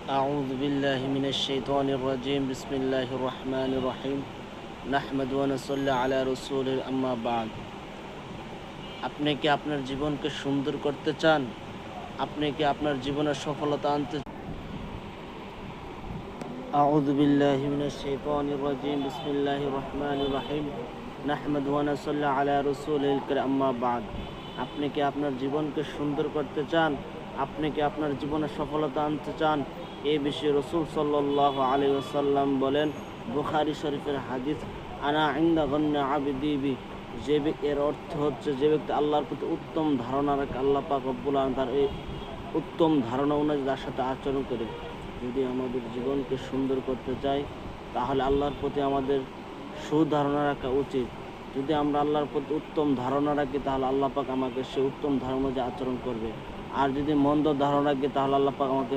أعوذ بالله من الشيطان الرجيم بسم الله الرحمن الرحيم نحمد ونصلي على رسول أما بعد আপনি কি আপনার জীবনকে সুন্দর করতে চান? আপনি কি আপনার জীবনে সফলতা আনতে أعوذ بالله من الشيطان الرجيم بسم الله الرحمن الرحيم نحمد ونصلي على رسول الكريم أما بعد আপনি কি আপনার জীবনকে সুন্দর করতে চান? আপনি কি আপনার জীবনে সফলতা আনতে চান? এই বিষয়ে রাসূল সাল্লাল্লাহু আলাইহি ওয়াসাল্লাম বলেন, বুখারী শরীফের হাদিস, আনা ইনদা গন্না আবদি বি, এর অর্থ হচ্ছে যে ব্যক্তি আল্লাহর প্রতি উত্তম ধারণা রাখে, আল্লাহ পাক রব্বুল আলামিন তার এই উত্তম ধারণা অনুযায়ী তার সাথে আচরণ করে। যদি আমাদের জীবনকে সুন্দর করতে চাই তাহলে আল্লাহর প্রতি আমাদের সুধারণা রাখা উচিত। যদি আমরা আল্লাহর প্রতি উত্তম ধারণা রাখি তাহলে আল্লাহ পাক আমাকে সে উত্তম ধারণা অনুযায়ী আচরণ করবে। আর যদি মন্দ ধারণা রাখি তাহলে আল্লাহ পাক আমাকে